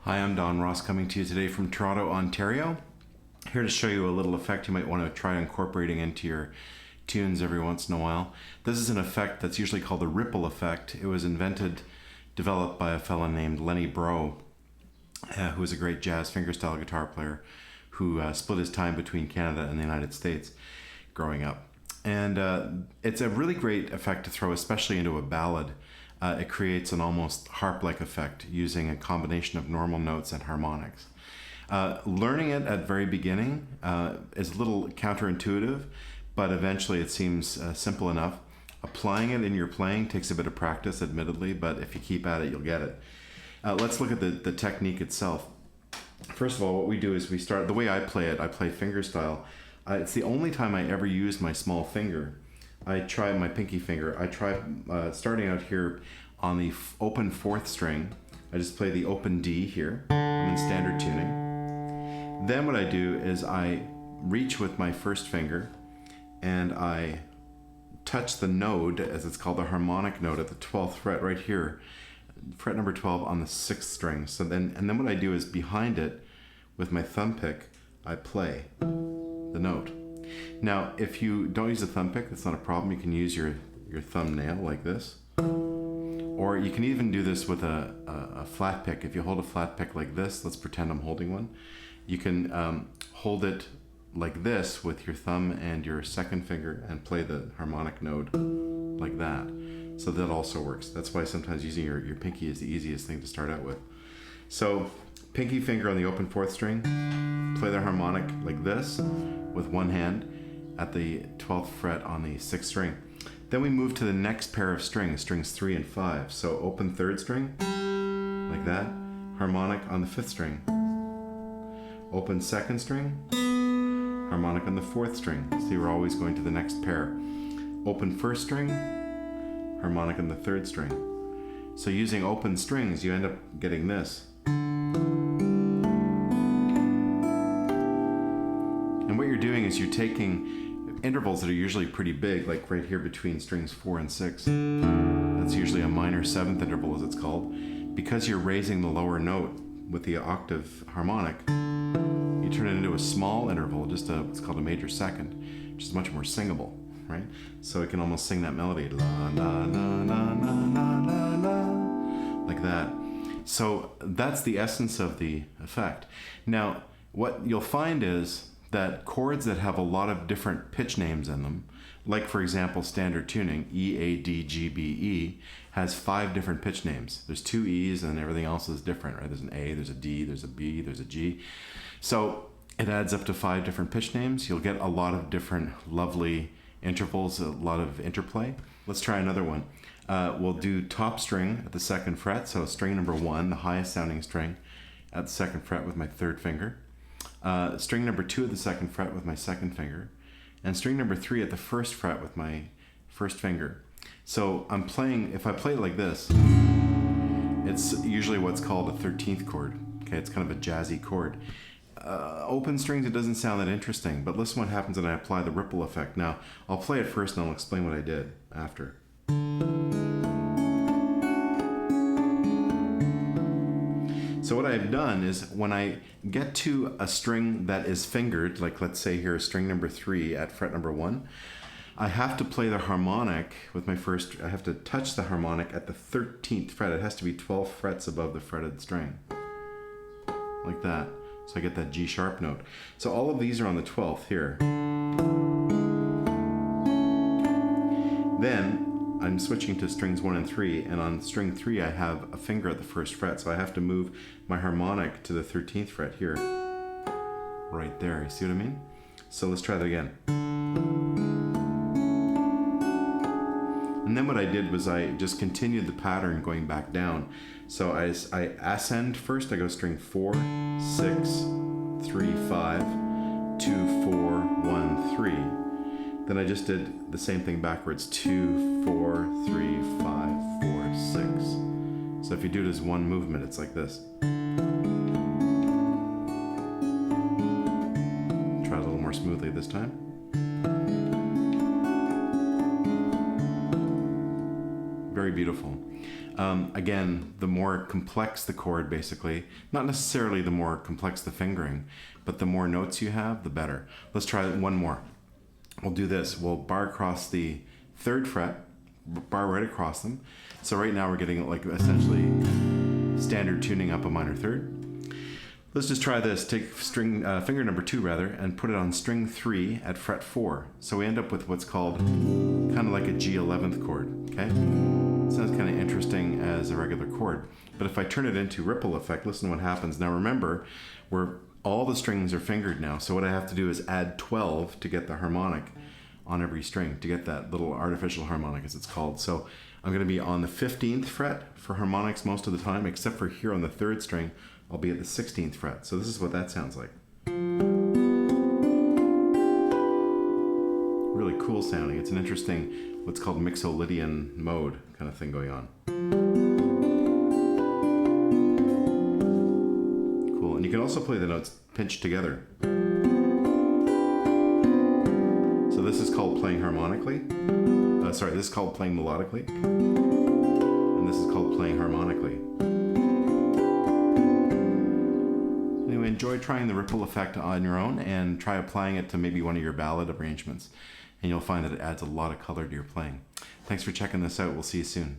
Hi, I'm Don Ross coming to you today from Toronto, Ontario. Here to show you a little effect you might want to try incorporating into your tunes every once in a while. This is an effect that's usually called the ripple effect. It was developed by a fellow named Lenny Breau, who was a great jazz fingerstyle guitar player who split his time between Canada and the United States growing up. And it's a really great effect to throw, especially into a ballad. It creates an almost harp-like effect using a combination of normal notes and harmonics. Learning it at very beginning is a little counterintuitive, but eventually it seems simple enough. Applying it in your playing takes a bit of practice, admittedly, but if you keep at it, you'll get it. Let's look at the technique itself. First of all, what we do is we start, the way I play it, I play fingerstyle. It's the only time I ever use my small finger. I try my pinky finger. I try starting out here on the open fourth string. I just play the open D here. I'm in standard tuning. Then what I do is I reach with my first finger and I touch the node, as it's called, the harmonic note at the 12th fret right here, fret number 12 on the 6th string. And then what I do is behind it with my thumb pick, I play the note. Now, if you don't use a thumb pick, that's not a problem. You can use your thumbnail like this. Or you can even do this with a flat pick. If you hold a flat pick like this, let's pretend I'm holding one. You can hold it like this with your thumb and your second finger and play the harmonic note like that. So that also works. That's why sometimes using your pinky is the easiest thing to start out with. So pinky finger on the open fourth string, play the harmonic like this with one hand at the 12th fret on the 6th string. Then we move to the next pair of strings 3 and 5. So open third string, like that, harmonic on the 5th string. Open second string, harmonic on the 4th string. See, we're always going to the next pair. Open first string, harmonic on the 3rd string. So using open strings, you end up getting this. And what you're doing is you're taking intervals that are usually pretty big, like right here between strings 4 and 6. That's usually a minor 7th interval, as it's called. Because you're raising the lower note with the octave harmonic, you turn it into a small interval, just what's called a major second, which is much more singable, right? So it can almost sing that melody, la la la la la la la, like that. So that's the essence of the effect. Now, what you'll find is that chords that have a lot of different pitch names in them, like for example standard tuning, E, A, D, G, B, E, has 5 different pitch names. There's 2 E's and everything else is different, right? There's an A, there's a D, there's a B, there's a G. So it adds up to 5 different pitch names. You'll get a lot of different lovely intervals, a lot of interplay. Let's try another one. We'll do top string at the 2nd fret, so string number 1, the highest sounding string, at the 2nd fret with my 3rd finger. String number 2 at the 2nd fret with my 2nd finger, and string number 3 at the 1st fret with my 1st finger. So I'm playing, if I play it like this, it's usually what's called a 13th chord. Okay, it's kind of a jazzy chord. Open strings, it doesn't sound that interesting, but listen what happens when I apply the ripple effect. Now, I'll play it first and I'll explain what I did after. So what I've done is when I get to a string that is fingered, like let's say here string number 3 at fret number 1, I have to play the harmonic with my first, I have to touch the harmonic at the 13th fret. It has to be 12 frets above the fretted string, like that. So I get that G sharp note. So all of these are on the 12th here. Then I'm switching to strings 1 and 3, and on string 3 I have a finger at the 1st fret, so I have to move my harmonic to the 13th fret here. Right there, you see what I mean? So let's try that again. And then what I did was I just continued the pattern going back down. So I ascend first, I go string 4, 6, 3, 5, 2, 4, 1, 3. Then I just did the same thing backwards, 2, 4, 3, 5, 4, 6. So if you do it as one movement, it's like this. Try it a little more smoothly this time. Very beautiful. Again, the more complex the chord, basically, not necessarily the more complex the fingering, but the more notes you have, the better. Let's try one more. We'll do this. We'll bar across the 3rd fret, bar right across them. So right now we're getting like essentially standard tuning up a minor 3rd. Let's just try this. Take string finger number 2 rather, and put it on string 3 at fret 4. So we end up with what's called kind of like a G11th chord. Okay, sounds kind of interesting as a regular chord. But if I turn it into ripple effect, listen to what happens. Now remember, all the strings are fingered now. So what I have to do is add 12 to get the harmonic on every string, to get that little artificial harmonic, as it's called. So I'm going to be on the 15th fret for harmonics most of the time, except for here on the 3rd string. I'll be at the 16th fret. So this is what that sounds like. Really cool sounding. It's an interesting, what's called mixolydian mode kind of thing going on. Cool. And you can also play the notes pinched together. So this is called playing harmonically. This is called playing melodically. And this is called playing harmonically. Enjoy trying the ripple effect on your own, and try applying it to maybe one of your ballad arrangements, and you'll find that it adds a lot of color to your playing. Thanks for checking this out. We'll see you soon.